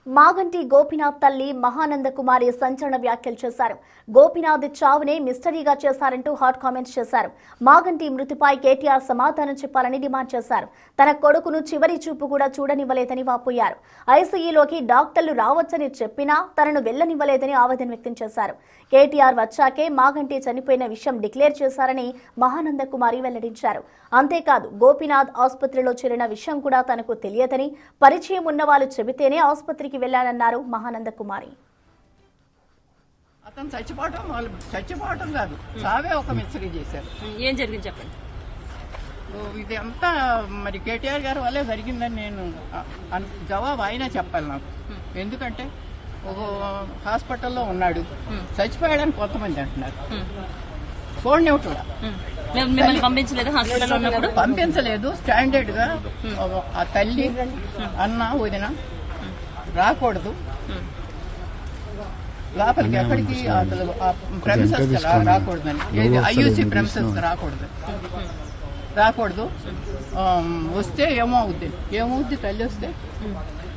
మాగంటి గోపీనాథ్ తల్లి మహానంద కుమారి సంచలన వ్యాఖ్యలు చేశారు. గోపీనాథ్ చావునే మిస్టరీగా చేశారంటూ హాట్ కామెంట్స్ చేశారు. మాగంటి మృతిపై కేటీఆర్ సమాధానం చెప్పాలని డిమాండ్ చేశారు. తన కొడుకును చివరి చూపు కూడా చూడనివ్వలేదని వాపోయారు. ఐసీయూలోకి డాక్టర్లు రావచ్చని చెప్పినా తనను వెళ్లనివ్వలేదని ఆవేదన వ్యక్తం చేశారు. కేటీఆర్ వచ్చాకే మాగంటి చనిపోయిన విషయం డిక్లేర్ చేశారని మహానంద కుమారి వెల్లడించారు. అంతేకాదు గోపీనాథ్ ఆసుపత్రిలో చేరిన విషయం కూడా తనకు తెలియదని, పరిచయం ఉన్న వాళ్ళు చెబితేనే ఆసుపత్రికి వెళ్ళానన్నారు మహానంద కుమారి. అతను చచ్చిపోవటం కాదు, సావే ఒక మిస్టరీ చేశారు. ఏం జరిగింది చెప్పండి. ఇది అంతా మరి కేటీఆర్ గారి వల్లే జరిగిందని నేను జవాబు అయినా చెప్పాలి నాకు. ఎందుకంటే ఒక హాస్పిటల్లో ఉన్నాడు, చచ్చిపోయాడని కొంతమంది అంటున్నారు. చూడనివ్వ కూడా పంపించలేదు. స్టాండర్డ్ గా ఆ తల్లి అన్న వదిన రాకూడదు లోపలికి, ఎక్కడికి అసలు ప్రెమిసెస్ రాకూడదని, ఐయూసీ ప్రెమిసెస్ రాకూడదు. వస్తే ఏమవుద్ది తల్లి వస్తే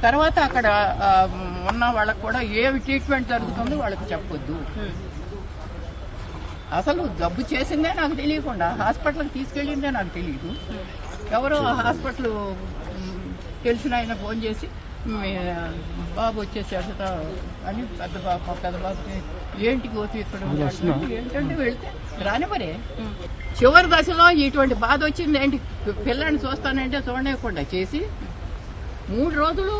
తర్వాత అక్కడ ఉన్న వాళ్ళకి కూడా ఏమి ట్రీట్మెంట్ జరుగుతుందో వాళ్ళకి చెప్పొద్దు. అసలు జబ్బు చేసిందే నాకు తెలియకుండా హాస్పిటల్కి తీసుకెళ్ళిందే నాకు తెలియదు. ఎవరో హాస్పిటల్ తెలిసిన ఆయన ఫోన్ చేసి బాబు వచ్చేసాడు అని పెద్ద బాబుకి ఏంటి గోతి ఇక్కడ ఏంటంటే వెళ్తే రానివ్వరే. చివరి దశలో ఇటువంటి బాధ వచ్చింది ఏంటి, పిల్లాన్ని చూస్తానంటే చూడలేకుండా చేసి 3 రోజులు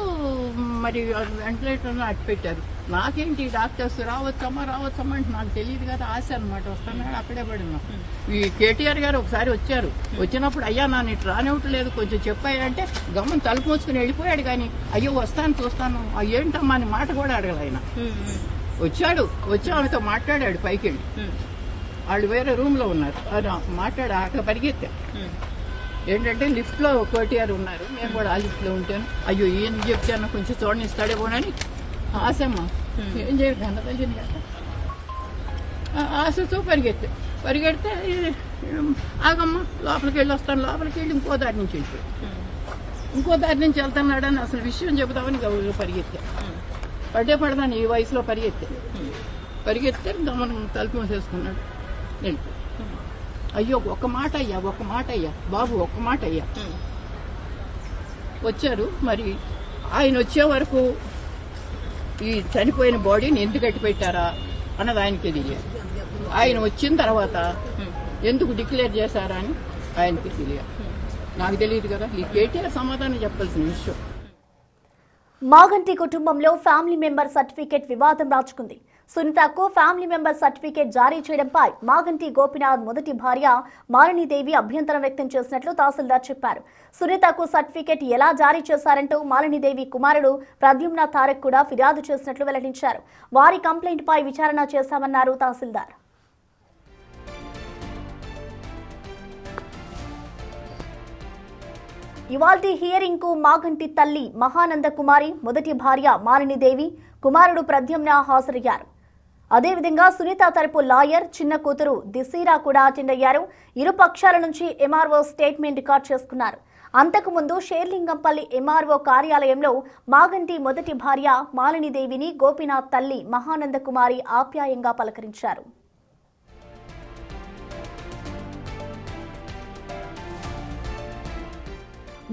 మరి వెంటిలేటర్లో అట్టి పెట్టారు. నాకేంటి డాక్టర్స్ రావచ్చమ్మా అంటే నాకు తెలియదు కదా, ఆశ అనమాట. వస్తున్నాడు అక్కడే పడినా. ఈ కేటీఆర్ గారు ఒకసారి వచ్చారు. వచ్చినప్పుడు అయ్యా నన్ను ఇటు రానివ్వట్లేదు కొంచెం చెప్పాయంటే గమ్మని తలుపు మూసుకుని వెళ్ళిపోయాడు. కానీ అయ్యో వస్తాను చూస్తాను ఏంటమ్మా అని మాట కూడా అడగల ఆయన. వచ్చి ఆమెతో మాట్లాడాడు పైకి వెళ్ళి. వాళ్ళు వేరే రూమ్ లో ఉన్నారు. మాట్లాడి అక్కడ పరిగెత్తా. ఏంటంటే లిఫ్ట్ లో కేటీఆర్ ఉన్నారు, నేను కూడా ఆ లిఫ్ట్ లో ఉంటాను. అయ్యో ఏం చెప్తాను కొంచెం చూడనిస్తాడేమోనని ఆశమ్మా ఏం చేయదు అన్న తల్లిని కదా ఆశతో పరిగెడితే ఆగమ్మా లోపలికి వెళ్ళి వస్తాను. లోపలికి వెళ్ళి ఇంకో దారి నుంచి వెళ్తున్నాడని అసలు విషయం చెబుతామని గౌరవ పరిగెత్తా. పడదాను ఈ వయసులో పరిగెత్తే గమనం తలుపు మూసేసుకున్నాడు. వెళ్ళిపో. అయ్యో ఒక్క మాట అయ్యా బాబు, ఒక్క మాట అయ్యా. వచ్చారు. మరి ఆయన వచ్చే వరకు ఈ చనిపోయిన బాడీని ఎందుకు కట్టి పెట్టారా అన్నది ఆయనకి తెలియదు. ఆయన వచ్చిన తర్వాత ఎందుకు డిక్లేర్ చేశారా అని ఆయనకి తెలియదు. నాకు తెలియదు కదా. ఈ కేటీఆర్ సమాధానం చెప్పాల్సిన విషయం. మాగంటి కుటుంబంలో ఫ్యామిలీ మెంబర్ సర్టిఫికేట్ వివాదం రాచుకుంది. సునీతకు ఫ్యామిలీ మెంబర్ సర్టిఫికేట్ జారీ చేయడంపై మాగంటి గోపీనాథ్ మొదటి భార్య మాలినీదేవి అభ్యంతరం వ్యక్తం చేసినట్లు తహసీల్దార్ చెప్పారు. సునీతకు సర్టిఫికేట్ ఎలా జారీ చేశారంటూ మాలినీదేవి కుమారుడు ప్రద్యుమ్న తారక్ కూడా ఫిర్యాదు చేసినట్లు వెల్లడించారు. వారి కంప్లైంట్ పై విచారణ చేశామన్నారు తహసీల్దార్. ఇవాల్టి హియరింగ్ కు మాగంటి తల్లి మహానంద కుమారి, మొదటి భార్య మాలినీదేవి, కుమారుడు ప్రద్యుమ్న హాజరయ్యారు. అదేవిధంగా సునీత తరపు లాయర్, చిన్న కూతురు దిశీరా కూడా అటెండ్ అయ్యారు. ఇరు పక్షాల నుంచి ఎంఆర్ఓ స్టేట్మెంట్ రికార్డ్ చేసుకున్నారు. అంతకుముందు షేర్లింగంపల్లి ఎంఆర్ఓ కార్యాలయంలో మాగంటి మొదటి భార్య మాలినీదేవిని గోపీనాథ్ తల్లి మహానంద కుమారి ఆప్యాయంగా పలకరించారు.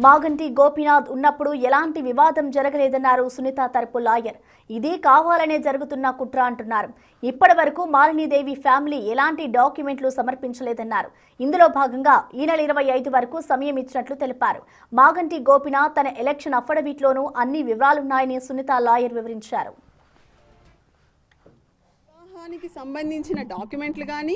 మాగంటి గోపీనాథ్ ఉన్నప్పుడు ఎలాంటి వివాదం జరగలేదన్నారు సునీత తరపు లాయర్. ఇది కావాలనే జరుగుతున్న కుట్ర అంటున్నారు. ఇప్పటి వరకు మాలినీదేవి ఫ్యామిలీ ఎలాంటి డాక్యుమెంట్లు సమర్పించలేదన్నారు. ఇందులో భాగంగా ఈ నెల 25 వరకు సమయం ఇచ్చినట్లు తెలిపారు. మాగంటి గోపీనాథ్ తన ఎలక్షన్ అఫిడవిట్లోనూ అన్ని వివరాలున్నాయని సునీత లాయర్ వివరించారు. వివాహానికి సంబంధించిన డాక్యుమెంట్లు కానీ,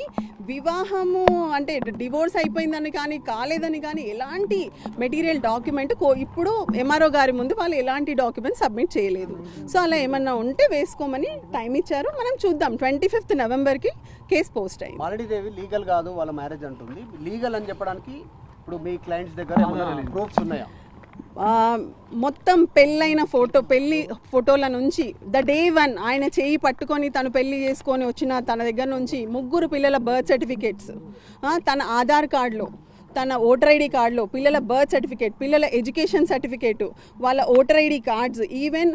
వివాహము అంటే డివోర్స్ అయిపోయిందని కానీ కాలేదని కానీ ఎలాంటి మెటీరియల్ డాక్యుమెంట్ ఇప్పుడు ఎంఆర్ఓ గారి ముందు వాళ్ళు ఎలాంటి డాక్యుమెంట్ సబ్మిట్ చేయలేదు. సో అలా ఏమన్నా ఉంటే వేసుకోమని టైం ఇచ్చారు. మనం చూద్దాం. 25th నవంబర్కి కేసు పోస్ట్ అయ్యింది. మాలినీదేవి లీగల్ కాదు వాళ్ళ మ్యారేజ్ అంటుంది. లీగల్ అని చెప్పడానికి ఇప్పుడు మీ క్లయింట్స్ దగ్గర ప్రూఫ్స్ ఉన్నాయా? మొత్తం పెళ్ళైన పెళ్లి ఫోటోల నుంచి డే 1 ఆయన చేయి పట్టుకొని తను పెళ్లి చేసుకొని వచ్చిన తన దగ్గర నుంచి 3 పిల్లల బర్త్ సర్టిఫికేట్స్, తన ఆధార్ కార్డులో తన ఓటర్ ఐడి కార్డులో పిల్లల బర్త్ సర్టిఫికేట్, పిల్లల ఎడ్యుకేషన్ సర్టిఫికేటు, వాళ్ళ voter ID cards, even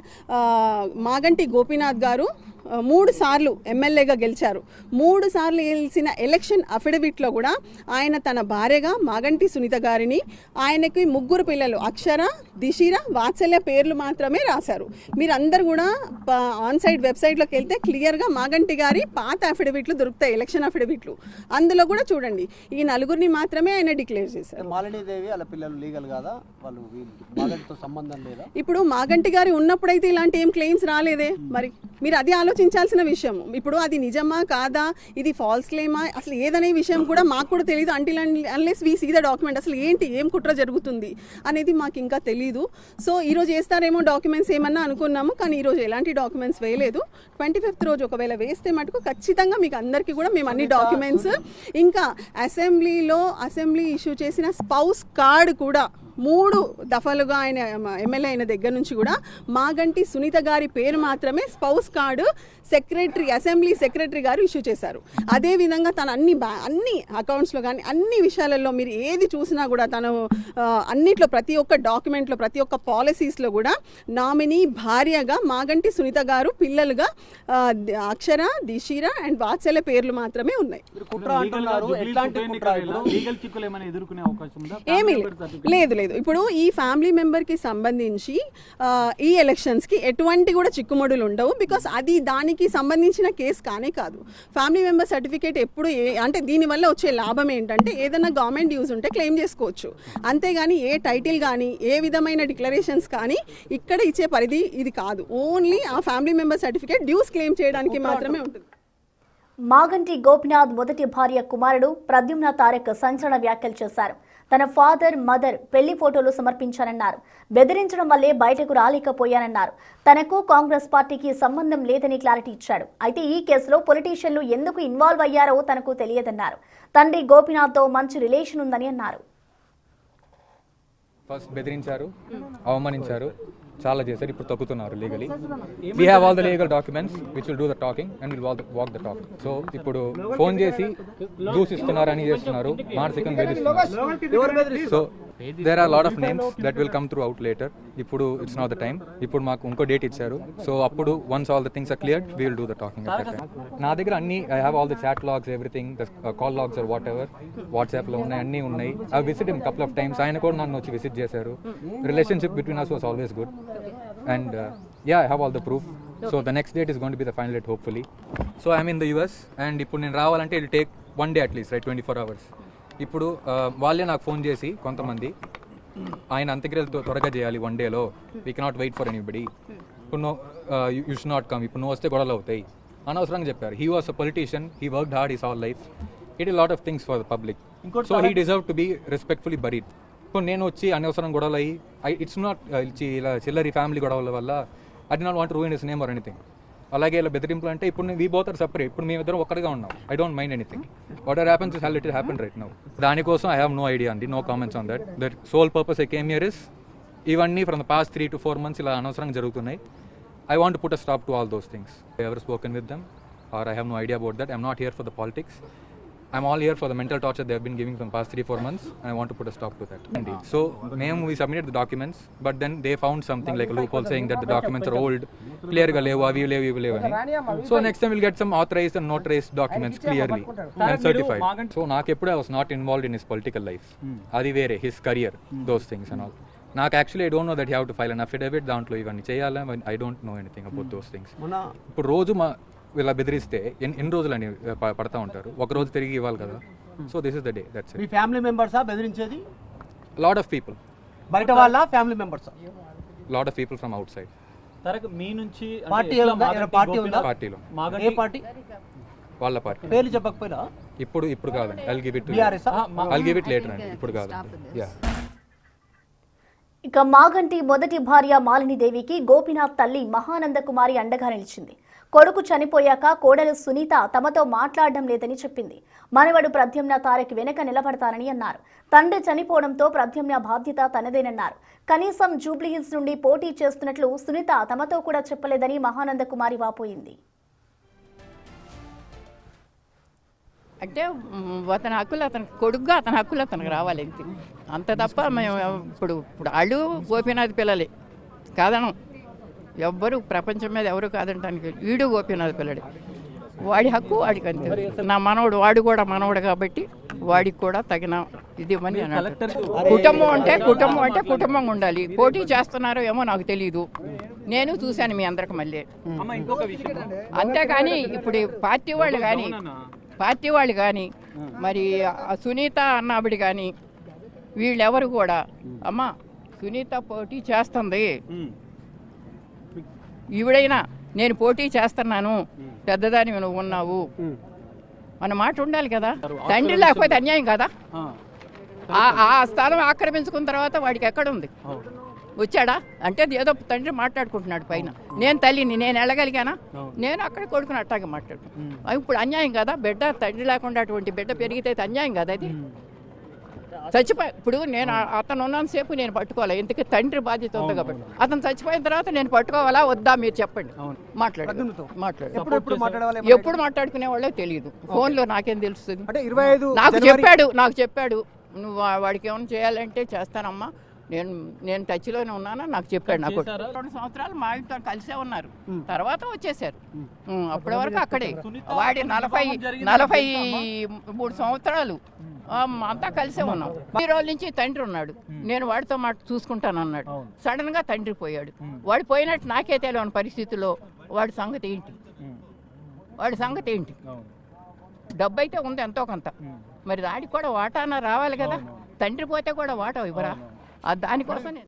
Maganti Gopinath గారు 3 సార్లు ఎమ్మెల్యేగా గెలిచారు. 3 సార్లు గెలిచిన ఎలక్షన్ అఫిడవిట్లో కూడా ఆయన తన భార్యగా మాగంటి సునీత గారిని, ఆయనకి 3 పిల్లలు అక్షర, దిశిర, వాత్సల్య పేర్లు మాత్రమే రాశారు. మీరందరూ కూడా ఆన్ సైడ్ వెబ్సైట్లోకి వెళ్తే క్లియర్గా మాగంటి గారి పాత అఫిడవిట్లు దొరుకుతాయి, ఎలక్షన్ అఫిడవిట్లు. అందులో కూడా చూడండి, ఈ 4 మాత్రమే ఆయన డిక్లేర్ చేశారు. మాలినీదేవి వాళ్ళ పిల్లలు లీగల్ కాదా? వాళ్ళు మాగంటితో సంబంధం లేదా? ఇప్పుడు మాగంటి గారి ఉన్నప్పుడైతే ఇలాంటి ఏం క్లెయిమ్స్ రాలేదే. మరి మీరు అది ఆలోచించాల్సిన విషయం. ఇప్పుడు అది నిజమా కాదా, ఇది ఫాల్స్ క్లెయిమా, అసలు ఏదనే విషయం కూడా మాకు కూడా తెలియదు. Until unless we see the document, అసలు ఏంటి, ఏం కుట్ర జరుగుతుంది అనేది మాకు ఇంకా తెలీదు. సో ఈరోజు వేస్తారేమో డాక్యుమెంట్స్ ఏమన్నా అనుకున్నాము, కానీ ఈరోజు ఎలాంటి డాక్యుమెంట్స్ వేయలేదు. 25th రోజు ఒకవేళ వేస్తే మటుకు ఖచ్చితంగా మీకు అందరికీ కూడా మేము అన్ని డాక్యుమెంట్స్, ఇంకా అసెంబ్లీ ఇష్యూ చేసిన స్పౌస్ కార్డు కూడా 3 దఫాలుగా ఆయన ఎమ్మెల్యే అయిన దగ్గర నుంచి కూడా మాగంటి సునీత గారి పేరు మాత్రమే స్పౌస్ కార్డు అసెంబ్లీ సెక్రటరీ గారు ఇష్యూ చేశారు. అదేవిధంగా తన అన్ని అకౌంట్స్లో కానీ అన్ని విషయాలలో మీరు ఏది చూసినా కూడా తను అన్నిట్లో ప్రతి ఒక్క డాక్యుమెంట్లో ప్రతి ఒక్క పాలసీస్లో కూడా నామినీ భార్యగా మాగంటి సునీత గారు, పిల్లలుగా అక్షర, దిశిర అండ్ వాత్సల్య పేర్లు మాత్రమే ఉన్నాయి. ఏమీ లేదు. ఇప్పుడు ఈ ఫ్యామిలీ మెంబర్కి సంబంధించి ఈ ఎలక్షన్స్కి ఎటువంటి కూడా చిక్కుముడులు ఉండవు. బికాస్ అది దానికి సంబంధించిన కేసు కానే కాదు. ఫ్యామిలీ మెంబర్ సర్టిఫికేట్ ఎప్పుడు అంటే దీనివల్ల వచ్చే లాభం ఏంటంటే ఏదైనా గవర్నమెంట్ డ్యూస్ ఉంటే క్లెయిమ్ చేసుకోవచ్చు. అంతేగాని ఏ టైటిల్ కానీ ఏ విధమైన డిక్లరేషన్స్ కానీ ఇక్కడ ఇచ్చే పరిధి ఇది కాదు. ఓన్లీ ఆ family member certificate dues claim చేయడానికి మాత్రమే ఉంటుంది. మాగంటి గోపీనాథ్ మొదటి భార్య కుమారుడు ప్రద్యుమ్న తారక్ సంచలన వ్యాఖ్యలు చేశారు. తన ఫాదర్, మదర్ పెళ్లి ఫోటోలు సమర్పించారన్నారు. బెదిరించడం వల్లే బయటకు రాలేకపోయానన్నారు. తనకు కాంగ్రెస్ పార్టీకి సంబంధం లేదని క్లారిటీ ఇచ్చాడు. అయితే ఈ కేసులో పొలిటీషియన్లు ఎందుకు ఇన్వాల్వ్ అయ్యారో తనకు తెలియదన్నారు. తండ్రి గోపీనాథ్తో మంచి రిలేషన్ ఉందని అన్నారు. ఫస్ట్ బెదిరించారు, అవమానించారు, చాలా చేశారు. ఇప్పుడు తగ్గుతున్నారు legally. We have all the legal documents which will do the talking and will walk the talk. So ఇప్పుడు ఫోన్ చేసి జ్యూస్ ఇస్తున్నారు అని చేస్తున్నారు, మానసికంగా బెదిరిస్తున్నారు. So there are lot of names that will come through out later. ఇప్పుడు it's not the time. ఇప్పుడు మాకు ఇంకో డేట్ ఇచ్చారు. సో అప్పుడు once all the things are clear we will do the talking. నా దగ్గర అన్ని I have all the chat logs, everything, the call logs or whatever వాట్సాప్లో ఉన్నాయి, అన్నీ ఉన్నాయి. I visit him couple of times. ఆయన కూడా నన్ను వచ్చి విజిట్ చేశారు. Relationship between us was always good. And yeah, I have all the proof. So the next date is going to be the final date, hopefully. So I'm in the US and ఇప్పుడు నేను రావాలంటే it will take 1 day at least, right, 24 hours. ఇప్పుడు వాళ్ళే నాకు phone చేసి కొంతమంది ఆయన అంత్యక్రియలతో త్వరగా చేయాలి 1 dayలో, we cannot wait for anybody, ఇప్పుడు యూ షుడ్ నాట్ కమ్, ఇప్పుడు నువ్వు వస్తే గొడవలు అవుతాయి అనవసరంగా చెప్పారు. He was a politician, he worked hard his all life, it is lot of things for the public. So he deserve to be respectfully buried. ఇప్పుడు నేను వచ్చి అనవసరం గొడవలు అయ్యి ఇట్స్ నాట్ ఇలా చిల్లరి ఫ్యామిలీ గొడవల వల్ల I did not want to ruin his name or anything. అలాగే ఇలా బెదిరింపులు అంటే ఇప్పుడు వీ బోత్ ఆర్ సెపరేట్. ఇప్పుడు మేమిద్దరం ఒక్కడిగా ఉన్నాం. I don't mind anything. Whatever happens is it happen right now. దానికోసం ఐ హ్యావ్ నో ఐడియా అండి, no comments on that. That sole purpose I came here is ఇవన్నీ from the past 3 to 4 months ఇలా అనవసరంగా జరుగుతున్నాయి. I want to put a stop to all those things. I ever spoken with them or I have no idea about that. I'm not here for the politics. I'm all here for the mental torture they have been giving from past 3-4 months, and I want to put a stop to that. Indeed. So, we submitted the documents, but then they found something like a loophole saying that the documents are old, clear ga levu, avi levu. So next time we'll get some authorized and notarized documents clearly and certified. So నాకు ఎప్పుడు I was not involved in his political life. అది వేరే, his career, those things and all. నాకు actually I don't know that you have to file an affidavit, దాంట్లో ఇవన్నీ చేయాలి. I don't know anything about those things. ఇప్పుడు రోజు ఇలా బెదిరిస్తే ఎన్ని రోజులని పడతా ఉంటారు, ఒక రోజు తిరిగి ఇవ్వాలి కదా. So this is the day. That's it. మీ ఫ్యామిలీ మెంబర్సా బెదిరించేది? Lot of people. బయట వాళ్ళ ఫ్యామిలీ మెంబర్సా? Lot of people from outside. తరక మీ నుంచి పార్టీ ఉందా? పార్టీలో. ఏ పార్టీ? వాళ్ళ పార్టీ. పేర్లు చెప్పకపోయినా? ఇప్పుడు కాదండి. ఐల్ గివ్ ఇట్ లేటర్ అండి, ఇప్పుడు కాదండి. యా. ఇక మాగంటి మొదటి భార్య మాలినీదేవికి గోపీనాథ్ తల్లి మహానంద కుమారి అండగా నిలిచింది. కొడుకు చనిపోయాక కోడలు సునీత తమతో మాట్లాడడం లేదని చెప్పింది. మనవడు ప్రద్యుమ్న తారక్ వెనక నిలబడతారని అన్నారు. తండ్రి చనిపోవడంతో ప్రద్యుమ్న బాధ్యత తనదేనన్నారు. కనీసం జూబ్లీహిల్స్ నుండి పోటీ చేస్తున్నట్లు సునీత తమతో కూడా చెప్పలేదని మహానంద కుమారి వాపోయింది. అంటే అతని హక్కులు అతనికి కొడుకుగా అతని హక్కులు అతనికి రావాలి అంతే. అంత తప్ప మేము ఇప్పుడు వాళ్ళు గోపీనాథ్ పిల్లలే కాదనం, ఎవ్వరు ప్రపంచం మీద ఎవరు కాదంటానికి. వీడు గోపీనాథ్ పిల్లడే, వాడి హక్కు వాడికి అంతే. నా మనవడు, వాడు కూడా మనవడు కాబట్టి వాడికి కూడా తగిన ఇది ఇవ్వని అన్నాడు. కుటుంబం అంటే కుటుంబంగా ఉండాలి. పోటీ చేస్తున్నారో ఏమో నాకు తెలియదు, నేను చూశాను మీ అందరికి మళ్ళీ. అంతేకాని ఇప్పుడు పార్టీ వాళ్ళు కానీ మరి సునీత అన్నావిడి కానీ వీళ్ళెవరు కూడా అమ్మ సునీత పోటీ చేస్తుంది, ఈవిడైనా నేను పోటీ చేస్తున్నాను, పెద్దదాని నువ్వు ఉన్నావు మన మాట ఉండాలి కదా. తండ్రి లేకపోతే అన్యాయం కదా. ఆ స్థలం ఆక్రమించుకున్న తర్వాత వాడికి ఎక్కడుంది? వచ్చాడా అంటే ఏదో తండ్రి మాట్లాడుకుంటున్నాడు పైన. నేను తల్లిని, నేను వెళ్ళగలిగానా? నేను అక్కడ కొడుకుని అట్టాగా మాట్లాడుతున్నాను. ఇప్పుడు అన్యాయం కదా. బిడ్డ తండ్రి లేకుండా అటువంటి బిడ్డ పెరిగితే అన్యాయం కదా అది. చచ్చిపోయి ఇప్పుడు నేను అతను ఉన్నంతసేపు నేను పట్టుకోవాలి, ఎందుకు తండ్రి బాధ్యత ఉంది కాబట్టి. అతను చచ్చిపోయిన తర్వాత నేను పట్టుకోవాలా వద్దా మీరు చెప్పండి. మాట్లాడు ఎప్పుడు మాట్లాడుకునే వాళ్ళే తెలియదు. ఫోన్లో నాకేం తెలుస్తుంది? నాకు చెప్పాడు నువ్వు వాడికి ఏమైనా చేయాలంటే చేస్తానమ్మా, నేను టచ్లోనే ఉన్నానా నాకు చెప్పాడు. నాకు 2 సంవత్సరాలు మా ఇంట్లో కలిసే ఉన్నారు, తర్వాత వచ్చేసారు. అప్పటి వరకు అక్కడే వాడి 43 సంవత్సరాలు అంతా కలిసే ఉన్నాం. ఈ రోజు నుంచి తండ్రి ఉన్నాడు, నేను వాడితో చూసుకుంటాను అన్నాడు. సడన్ గా తండ్రి పోయాడు. వాడు పోయినట్టు నాకే తెలియని పరిస్థితుల్లో వాడి సంగతి ఏంటి? డబ్బు అయితే ఉంది ఎంతో కొంత, మరి దాడికి కూడా వాటాన రావాలి కదా. తండ్రి పోతే కూడా వాటా ఇవ్వరా? దానికోసం